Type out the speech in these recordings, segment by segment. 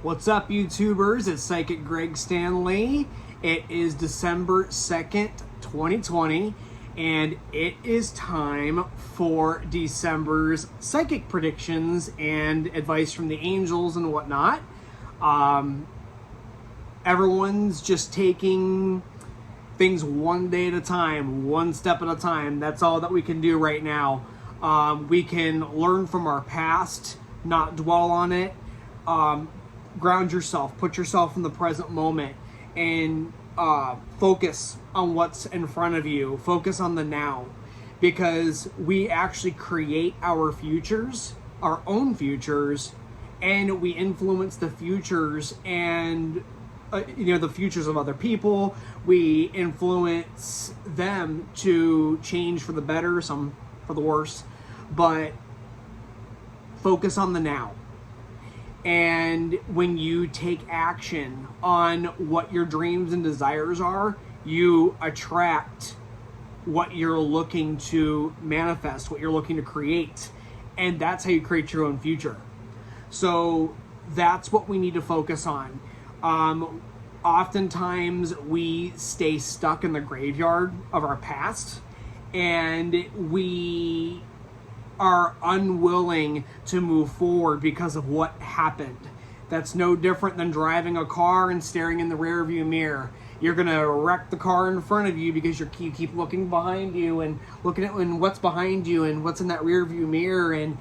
What's up, YouTubers? It's Psychic Greg Stanley. It is December 2nd, 2020, and it is time for December's psychic predictions and advice from the angels and whatnot. Everyone's just taking things one day at a time, one step at a time. That's all that we can do right now. We can learn from our past, not dwell on it. Ground yourself, put yourself in the present moment, and focus on what's in front of you. Focus on the now, because we actually create our futures, our own futures, and we influence the futures and the futures of other people. We influence them to change for the better, some for the worse, but focus on the now. And when you take action on what your dreams and desires are, you attract what you're looking to manifest, what you're looking to create. And that's how you create your own future. So that's what we need to focus on. Oftentimes we stay stuck in the graveyard of our past, and we are unwilling to move forward because of what happened. That's no different than driving a car and staring in the rearview mirror. You're gonna wreck the car in front of you because you keep looking behind you and looking at what's behind you and what's in that rearview mirror, and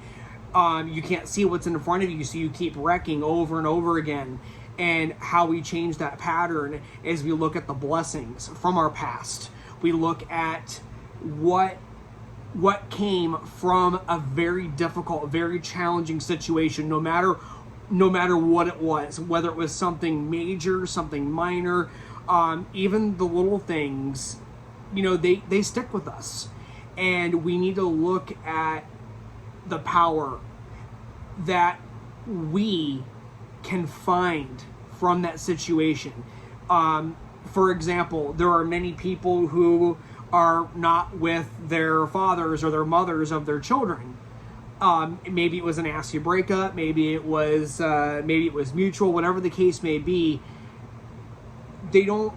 you can't see what's in front of you, so you keep wrecking over and over again. And how we change that pattern is we look at the blessings from our past. We look at what came from a very difficult, very challenging situation, no matter what it was, whether it was something major, something minor, even the little things, they stick with us. And we need to look at the power that we can find from that situation. For example, there are many people who are not with their fathers or their mothers of their children. Maybe it was a nasty breakup, maybe it was mutual, whatever the case may be. They don't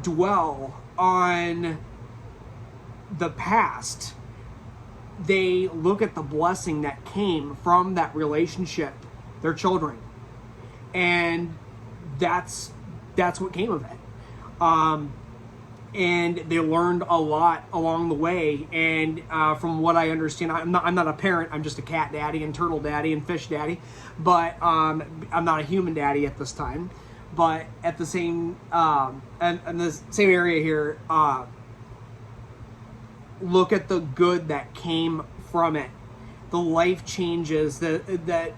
dwell on the past. They look at the blessing that came from that relationship, their children. And that's what came of it. And they learned a lot along the way. And from what I understand, I'm not a parent. I'm just a cat daddy and turtle daddy and fish daddy. But I'm not a human daddy at this time. But at the same in the same area here, look at the good that came from it, the life changes that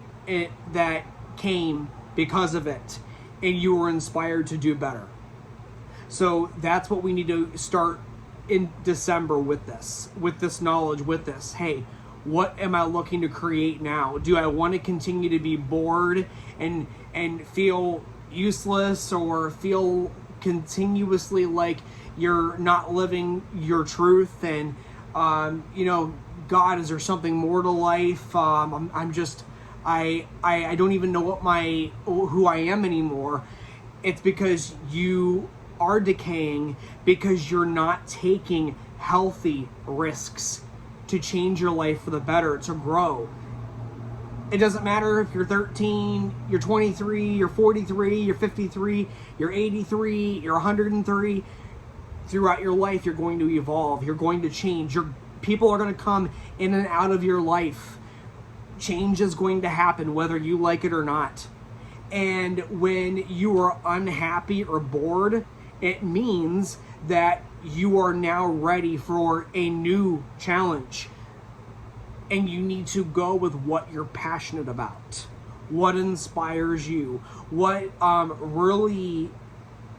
came because of it, and you were inspired to do better. So that's what we need to start in December with this knowledge, with this. Hey, what am I looking to create now? Do I want to continue to be bored and feel useless, or feel continuously like you're not living your truth? And God, is there something more to life? I don't even know who I am anymore. It's because you are decaying, because you're not taking healthy risks to change your life for the better, to grow. It doesn't matter if you're 13, you're 23, you're 43, you're 53, you're 83, you're 103. Throughout your life, you're going to evolve. You're going to change. People are going to come in and out of your life. Change is going to happen whether you like it or not. And when you are unhappy or bored, it means that you are now ready for a new challenge. And you need to go with what you're passionate about, what inspires you, what really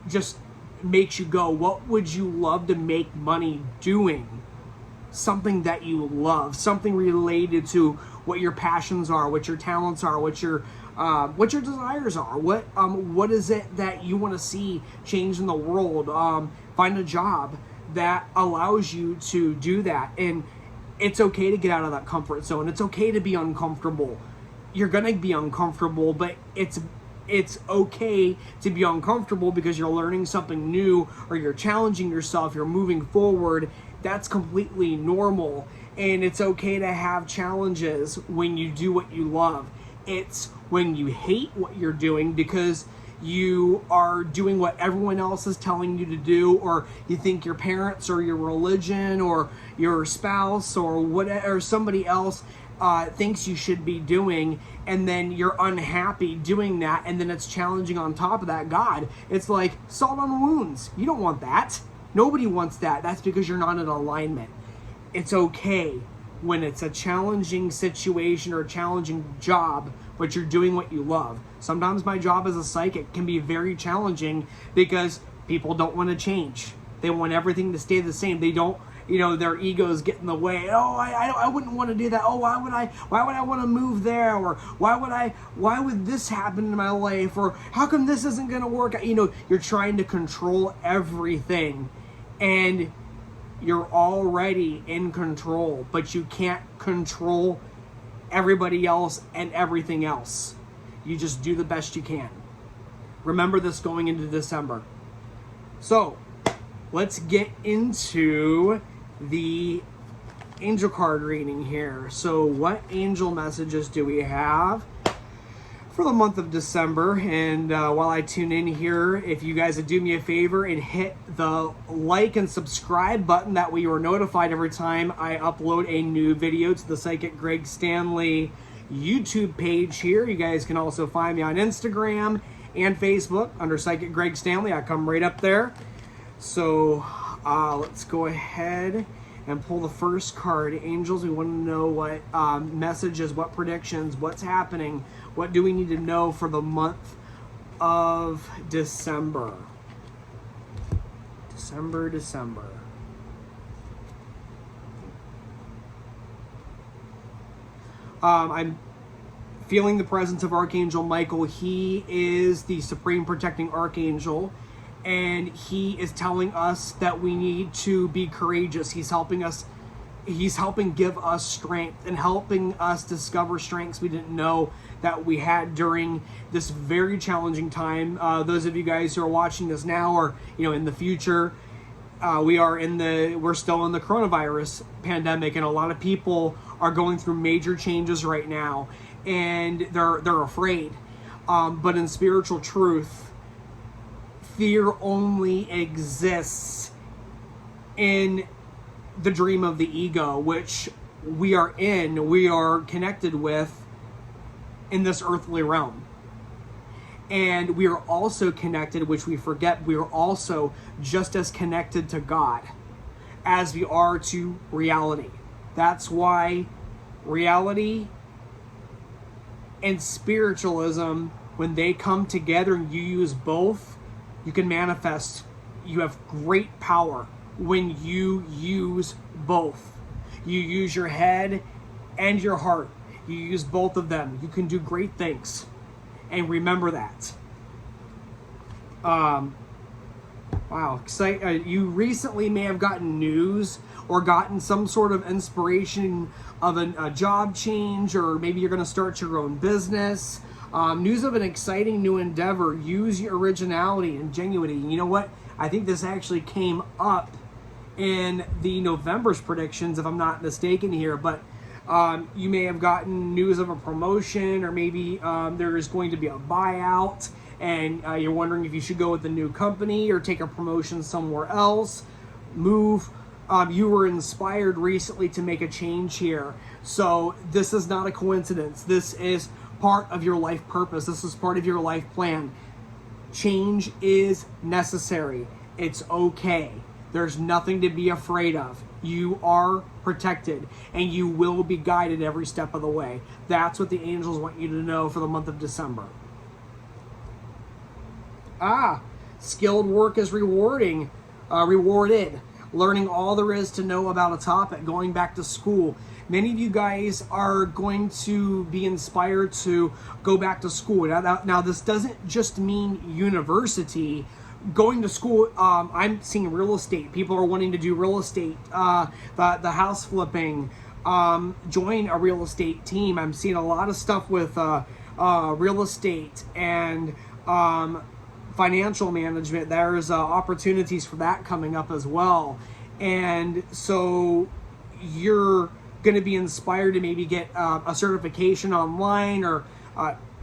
just makes you go. What would you love to make money doing? Something that you love, something related to what your passions are, what your talents are, what your desires are. What is it that you want to see change in the world? Find a job that allows you to do that. And it's okay to get out of that comfort zone. It's okay to be uncomfortable. You're gonna be uncomfortable, but it's it's okay to be uncomfortable because you're learning something new or you're challenging yourself, you're moving forward. That's completely normal. And it's okay to have challenges when you do what you love. It's when you hate what you're doing because you are doing what everyone else is telling you to do, or you think your parents or your religion or your spouse or whatever, or somebody else thinks you should be doing, and then you're unhappy doing that, and then it's challenging on top of that God. It's like salt on wounds. You don't want that. Nobody wants that. That's because you're not in alignment. It's okay when it's a challenging situation or a challenging job, but you're doing what you love. Sometimes my job as a psychic can be very challenging because people don't want to change. They want everything to stay the same. They don't, their egos get in the way. Oh, I wouldn't want to do that. Oh, why would I want to move there? Or why would this happen in my life? Or how come this isn't going to work? You're trying to control everything, and you're already in control, but you can't control everybody else and everything else. You just do the best you can. Remember this going into December. So let's get into the angel card reading here. So what angel messages do we have for the month of December? And while I tune in here, if you guys would do me a favor and hit the like and subscribe button, that way you are notified every time I upload a new video to the Psychic Greg Stanley YouTube page here. You guys can also find me on Instagram and Facebook under Psychic Greg Stanley. I come right up there. So let's go ahead and pull the first card. Angels, we want to know what messages, what predictions, what's happening, what do we need to know for the month of December. December. I'm feeling the presence of Archangel Michael. He is the supreme protecting archangel, and he is telling us that we need to be courageous. He's helping give us strength and helping us discover strengths we didn't know that we had during this very challenging time. Those of you guys who are watching this now, or in the future, we're still in the coronavirus pandemic, and a lot of people are going through major changes right now, and they're afraid. But in spiritual truth, fear only exists in the dream of the ego, which we are connected with in this earthly realm. And we are also connected, which we forget, we are also just as connected to God as we are to reality. That's why reality and spiritualism, when they come together and you use both, you can manifest. You have great power when you use both. You use your head and your heart. You use both of them. You can do great things. And remember that. Wow. You recently may have gotten news or gotten some sort of inspiration of a job change, or maybe you're going to start your own business. News of an exciting new endeavor. Use your originality and genuinity. And you know what? I think this actually came up in the November's predictions, if I'm not mistaken here. But you may have gotten news of a promotion, or maybe there is going to be a buyout, and you're wondering if you should go with the new company or take a promotion somewhere else. Move. You were inspired recently to make a change here. So this is not a coincidence. This is part of your life purpose. This is part of your life plan. Change is necessary. It's okay. There's nothing to be afraid of. You are protected, and you will be guided every step of the way. That's what the angels want you to know for the month of December. Skilled work is rewarded. Learning all there is to know about a topic, going back to school. Many of you guys are going to be inspired to go back to school. Now this doesn't just mean university. Going to school, I'm seeing real estate. People are wanting to do real estate, the house flipping, join a real estate team. I'm seeing a lot of stuff with real estate and financial management. There's opportunities for that coming up as well. And so you're going to be inspired to maybe get a certification online, or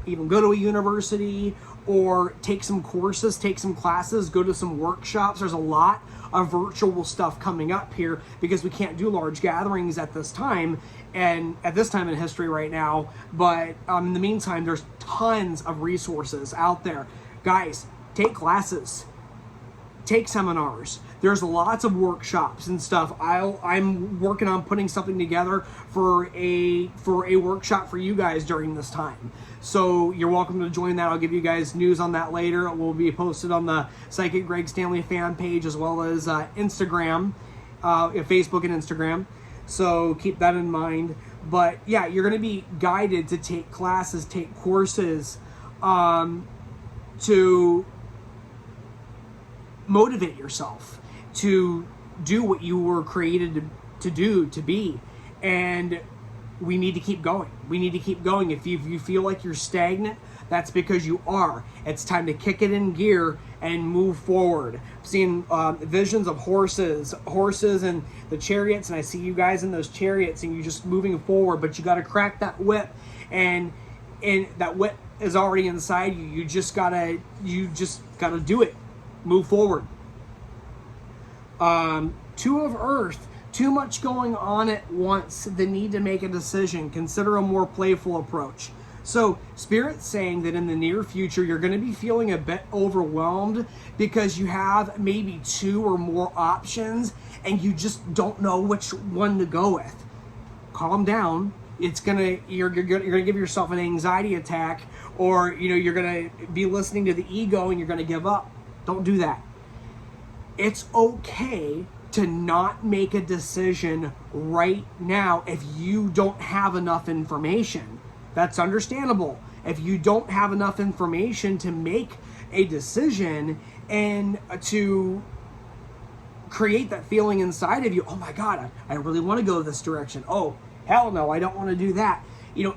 even go to a university, or take some courses, take some classes, go to some workshops. There's a lot of virtual stuff coming up here because we can't do large gatherings at this time, and at this time in history right now. But in the meantime, there's tons of resources out there. Guys, take classes, take seminars. There's lots of workshops and stuff. I'm working on putting something together for a workshop for you guys during this time. So you're welcome to join that. I'll give you guys news on that later. It will be posted on the Psychic Greg Stanley fan page, as well as Instagram, Facebook and Instagram. So keep that in mind. But yeah, you're going to be guided to take classes, take courses, to motivate yourself to do what you were created to do, to be. And we need to keep going. We need to keep going. If you feel like you're stagnant, that's because you are. It's time to kick it in gear and move forward. I've seen visions of horses and the chariots, and I see you guys in those chariots, and you're just moving forward, but you got to crack that whip, and that whip is already inside you. You just gotta do it. Move forward. Two of Earth. Too much going on at once. The need to make a decision. Consider a more playful approach. So Spirit's saying that in the near future, you're going to be feeling a bit overwhelmed because you have maybe two or more options and you just don't know which one to go with. Calm down. You're gonna give yourself an anxiety attack, or you're gonna be listening to the ego and you're gonna give up. Don't do that. It's okay to not make a decision right now if you don't have enough information. That's understandable. If you don't have enough information to make a decision and to create that feeling inside of you, oh my God, I really want to go this direction. Oh, hell no, I don't want to do that.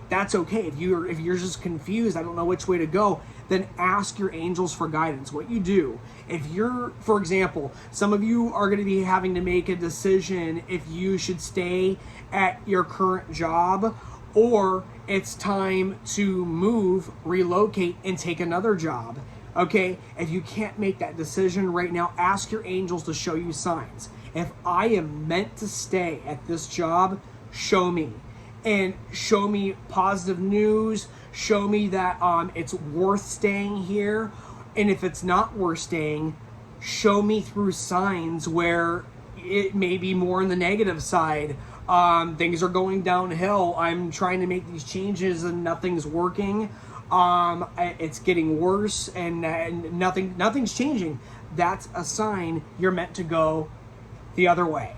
That's okay. If you're just confused, I don't know which way to go, then ask your angels for guidance. What you do, if you're, for example, some of you are going to be having to make a decision if you should stay at your current job or it's time to move, relocate, and take another job. Okay? If you can't make that decision right now, ask your angels to show you signs. If I am meant to stay at this job, show me. And show me positive news. Show me that it's worth staying here. And if it's not worth staying, show me through signs where it may be more on the negative side. Things are going downhill. I'm trying to make these changes and nothing's working. It's getting worse and nothing's changing. That's a sign you're meant to go the other way.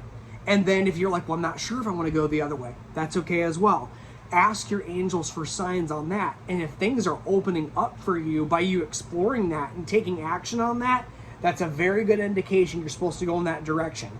And then if you're like, well, I'm not sure if I want to go the other way, that's okay as well. Ask your angels for signs on that. And if things are opening up for you by you exploring that and taking action on that, that's a very good indication you're supposed to go in that direction.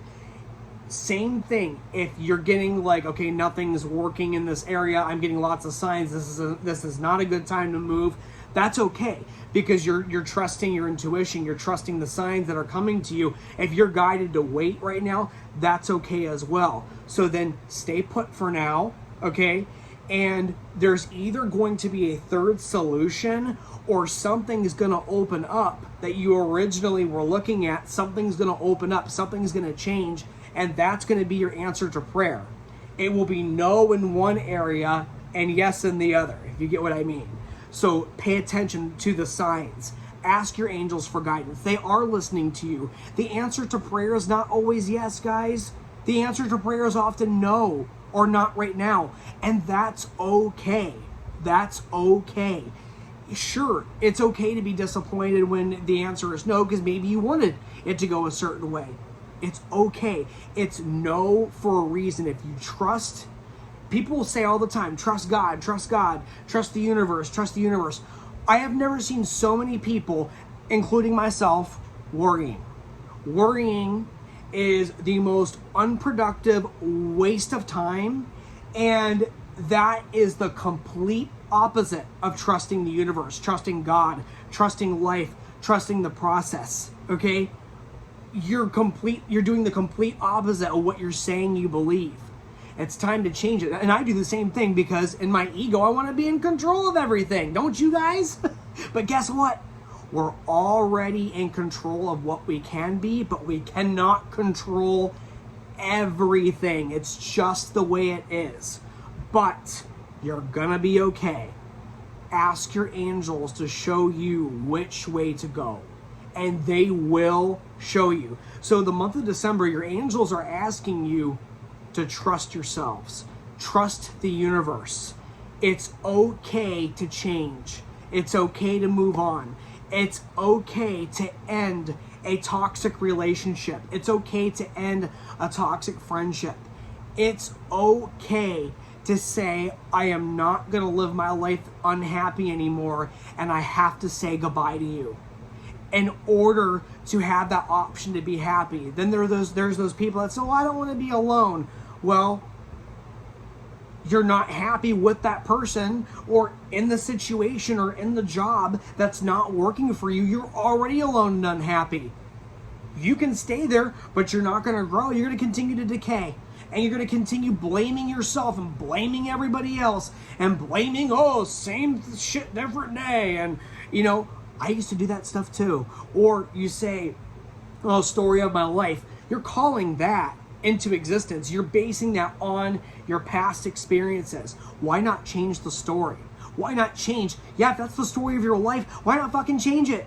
Same thing, if you're getting like, okay, nothing's working in this area, I'm getting lots of signs, this is not a good time to move, that's okay, because you're trusting your intuition, you're trusting the signs that are coming to you. If you're guided to wait right now, that's okay as well. So then stay put for now, okay? And there's either going to be a third solution or something is going to open up that you originally were looking at. Something's going to open up, something's going to change, and that's going to be your answer to prayer. It will be no in one area and yes in the other, if you get what I mean. So pay attention to the signs. Ask your angels for guidance. They are listening to you. The answer to prayer is not always yes, guys. The answer to prayer is often no or not right now. And that's okay. That's okay. Sure, it's okay to be disappointed when the answer is no, because maybe you wanted it to go a certain way. It's okay. It's no for a reason. If you trust, people will say all the time, trust God, trust the universe, trust the universe. I have never seen so many people, including myself, worrying. Worrying is the most unproductive waste of time, and that is the complete opposite of trusting the universe, trusting God, trusting life, trusting the process, okay? You're doing the complete opposite of what you're saying you believe. It's time to change it. And I do the same thing because in my ego, I want to be in control of everything. Don't you guys? But guess what? We're already in control of what we can be, but we cannot control everything. It's just the way it is. But you're gonna be okay. Ask your angels to show you which way to go, and they will show you. So the month of December, your angels are asking you to trust yourselves, trust the universe. It's okay to change. It's okay to move on. It's okay to end a toxic relationship. It's okay to end a toxic friendship. It's okay to say, I am not going to live my life unhappy anymore, and I have to say goodbye to you in order to have that option to be happy. Then there's those people that say, oh, I don't want to be alone. Well, you're not happy with that person or in the situation or in the job that's not working for you. You're already alone and unhappy. You can stay there, but you're not going to grow. You're going to continue to decay. And you're going to continue blaming yourself and blaming everybody else and blaming, oh, same shit, different day. And, you know, I used to do that stuff too. Or you say, oh, story of my life. You're calling that into existence. You're basing that on your past experiences. Why not change the story? Why not change? Yeah, if that's the story of your life, why not fucking change it?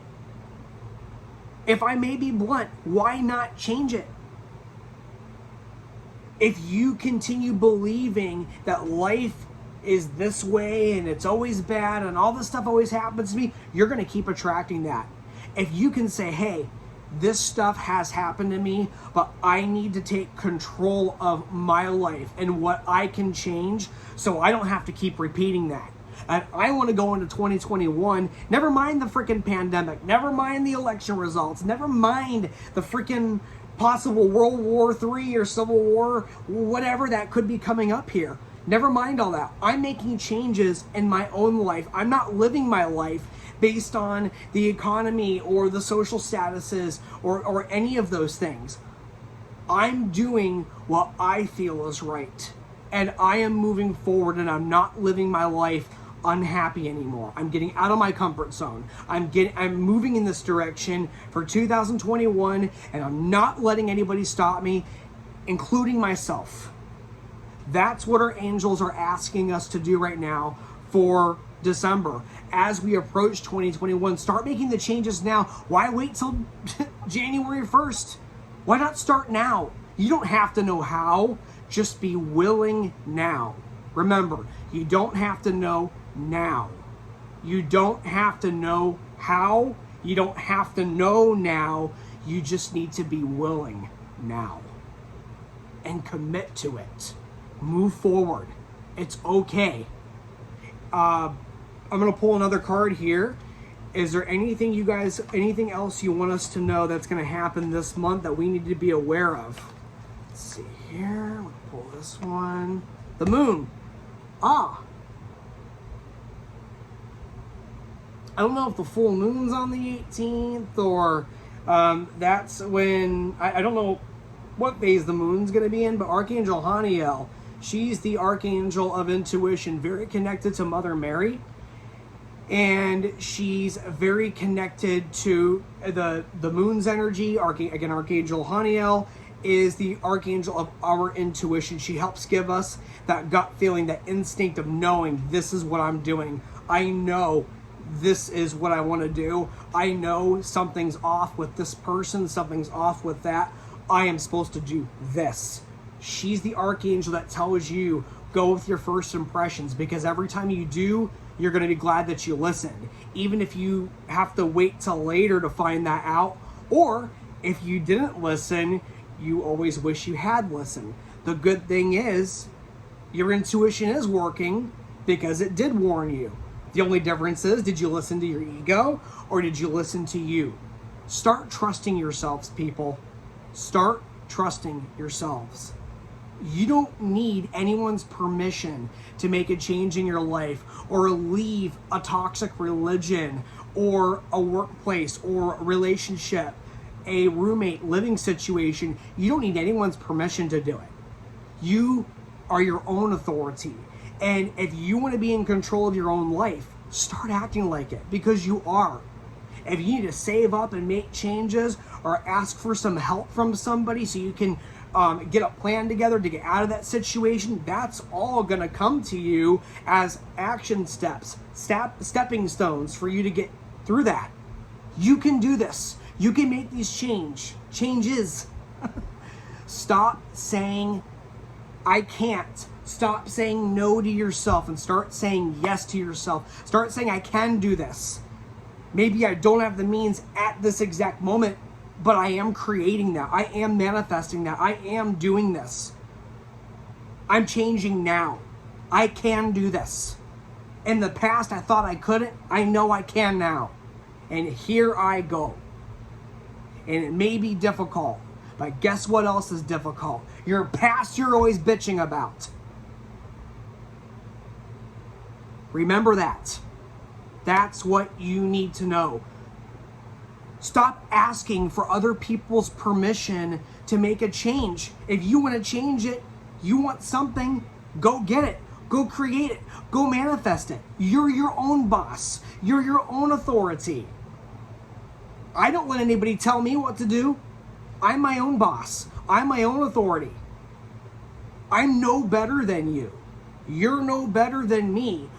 If I may be blunt, why not change it? If you continue believing that life is this way and it's always bad and all this stuff always happens to me, you're going to keep attracting that. If you can say, hey, this stuff has happened to me, but I need to take control of my life and what I can change so I don't have to keep repeating that. And I want to go into 2021, never mind the freaking pandemic, never mind the election results, never mind the freaking possible World War III or Civil War, whatever that could be coming up here. Never mind all that. I'm making changes in my own life. I'm not living my life based on the economy or the social statuses or any of those things. I'm doing what I feel is right. And I am moving forward, and I'm not living my life unhappy anymore. I'm getting out of my comfort zone. I'm moving in this direction for 2021, and I'm not letting anybody stop me, including myself. That's what our angels are asking us to do right now for December. As we approach 2021, start making the changes now. Why wait till January 1st? Why not start now? You don't have to know how, just be willing now. Remember, you don't have to know now. You don't have to know how. You don't have to know now. You just need to be willing now and commit to it. Move forward. It's okay. I'm going to pull another card here. Is there anything else you want us to know that's going to happen this month that we need to be aware of? Let's see here. I'm going to pull this one. The moon. I don't know if the full moon's on the 18th or that's when, I don't know what phase the moon's going to be in, but Archangel Haniel, she's the archangel of intuition, very connected to Mother Mary. And she's very connected to the moon's energy. Again, Archangel Haniel is the archangel of our intuition. She helps give us that gut feeling, that instinct of knowing this is what I'm doing. I know this is what I want to do. I know something's off with this person, something's off with that. I am supposed to do this. She's the archangel that tells you, go with your first impressions, because every time you do, you're going to be glad that you listened. Even if you have to wait till later to find that out, or if you didn't listen, you always wish you had listened. The good thing is, your intuition is working because it did warn you. The only difference is, did you listen to your ego or did you listen to you? Start trusting yourselves, people. Start trusting yourselves. You don't need anyone's permission to make a change in your life or leave a toxic religion or a workplace or a relationship, a roommate living situation. You don't need anyone's permission to do it. You are your own authority. And if you want to be in control of your own life, start acting like it, because you are. If you need to save up and make changes or ask for some help from somebody so you can get a plan together to get out of that situation, that's all going to come to you as action steps, stepping stones for you to get through that. You can do this. You can make these changes. Stop saying, I can't. Stop saying no to yourself and start saying yes to yourself. Start saying, I can do this. Maybe I don't have the means at this exact moment, but I am creating that. I am manifesting that. I am doing this. I'm changing now. I can do this. In the past, I thought I couldn't. I know I can now. And here I go. And it may be difficult, but guess what else is difficult? Your past you're always bitching about. Remember that. That's what you need to know. Stop asking for other people's permission to make a change. If you want to change it, you want something, go get it. Go create it. Go manifest it. You're your own boss. You're your own authority. I don't let anybody tell me what to do. I'm my own boss. I'm my own authority. I'm no better than you. You're no better than me.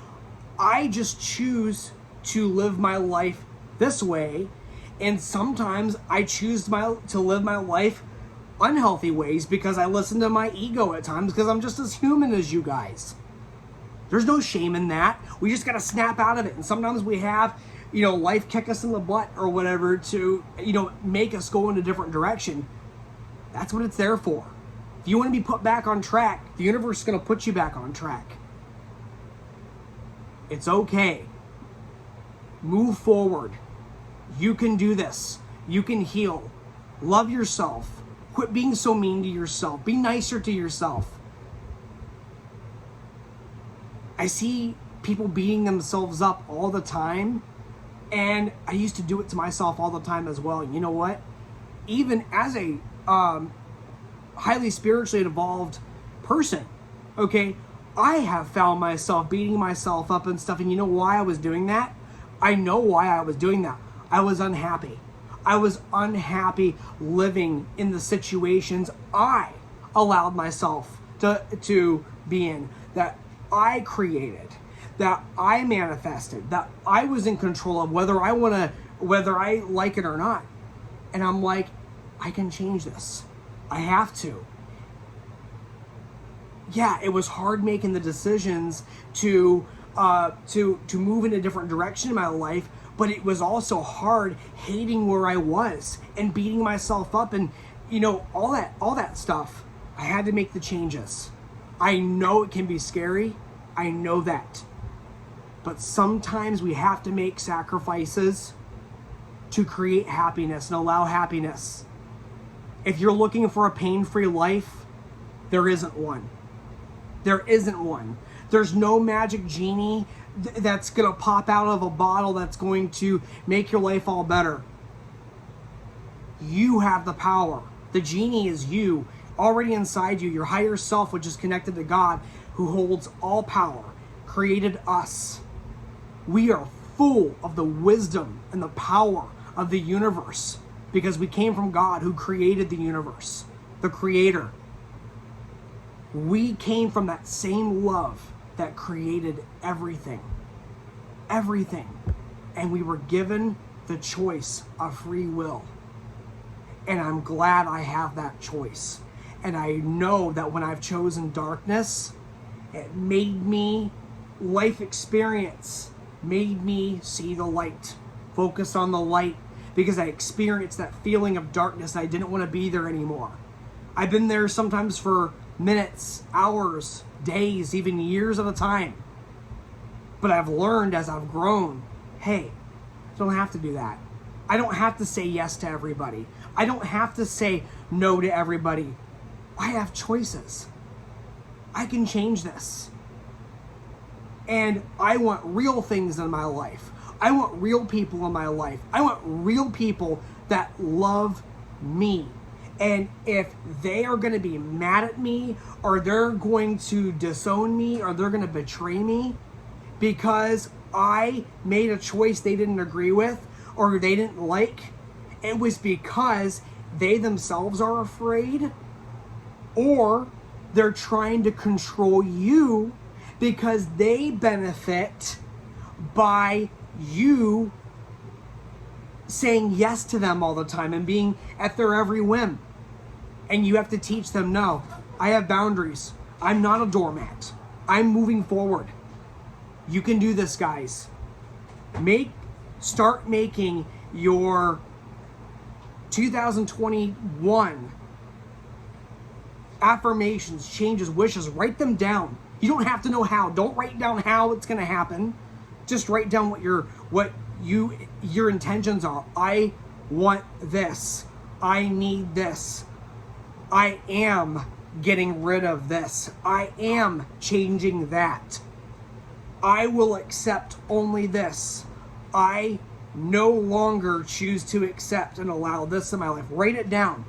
I just choose to live my life this way, and sometimes I choose to live my life unhealthy ways because I listen to my ego at times because I'm just as human as you guys. There's no shame in that. We just got to snap out of it, and sometimes we have, life kick us in the butt or whatever to, make us go in a different direction. That's what it's there for. If you want to be put back on track, the universe is going to put you back on track. It's okay. Move forward. You can do this. You can heal. Love yourself. Quit being so mean to yourself. Be nicer to yourself. I see people beating themselves up all the time, and I used to do it to myself all the time as well. You know what? Even as a highly spiritually involved person, okay, I have found myself beating myself up and stuff, and you know why I was doing that? I know why I was doing that. I was unhappy. I was unhappy living in the situations I allowed myself to be in, that I created, that I manifested, that I was in control of, whether I like it or not. And I'm like, I can change this. I have to. Yeah, it was hard making the decisions to move in a different direction in my life, but it was also hard hating where I was and beating myself up and all that stuff. I had to make the changes. I know it can be scary. I know that. But sometimes we have to make sacrifices to create happiness and allow happiness. If you're looking for a pain-free life, there isn't one. There isn't one. There's no magic genie that's going to pop out of a bottle that's going to make your life all better. You have the power. The genie is you, already inside you, your higher self, which is connected to God, who holds all power, created us. We are full of the wisdom and the power of the universe because we came from God, who created the universe, the creator. We came from that same love that created everything. Everything. And we were given the choice of free will. And I'm glad I have that choice. And I know that when I've chosen darkness, it made me, life experience made me see the light. Focus on the light, because I experienced that feeling of darkness. I didn't want to be there anymore. I've been there sometimes for minutes, hours, days, even years at a time. But I've learned as I've grown, hey, I don't have to do that. I don't have to say yes to everybody. I don't have to say no to everybody. I have choices. I can change this. And I want real things in my life. I want real people in my life. I want real people that love me. And if they are going to be mad at me, or they're going to disown me, or they're going to betray me because I made a choice they didn't agree with or they didn't like, it was because they themselves are afraid, or they're trying to control you because they benefit by you saying yes to them all the time and being at their every whim. And you have to teach them, no, I have boundaries. I'm not a doormat. I'm moving forward. You can do this, guys. Start making your 2021 affirmations, changes, wishes. Write them down. You don't have to know how. Don't write down how it's going to happen. Just write down what your intentions are. I want this. I need this. I am getting rid of this. I am changing that. I will accept only this. I no longer choose to accept and allow this in my life. Write it down.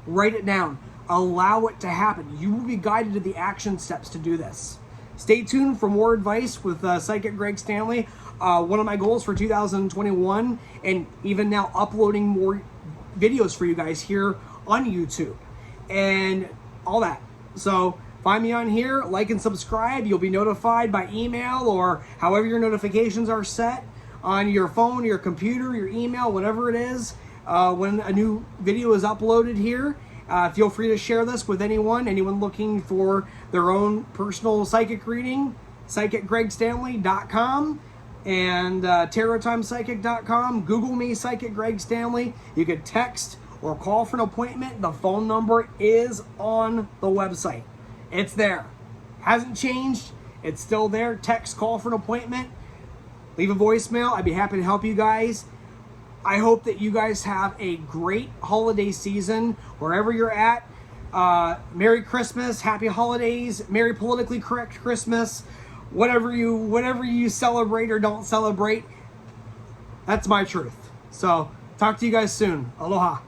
Write it down. Allow it to happen. You will be guided to the action steps to do this. Stay tuned for more advice with Psychic Greg Stanley. One of my goals for 2021, and even now uploading more videos for you guys here on YouTube and all that. So find me on here, like and subscribe. You'll be notified by email or however your notifications are set on your phone, your computer, your email, whatever it is, when a new video is uploaded here. Feel free to share this with anyone looking for their own personal psychic reading. PsychicGregStanley.com and TarotTimePsychic.com. Google me, Psychic Greg Stanley. You could text or call for an appointment. The phone number is on the website. It's there. Hasn't changed. It's still there. Text, call for an appointment. Leave a voicemail. I'd be happy to help you guys. I hope that you guys have a great holiday season wherever you're at. Merry Christmas, Happy Holidays, Merry Politically Correct Christmas, whatever you celebrate or don't celebrate. That's my truth. So talk to you guys soon. Aloha.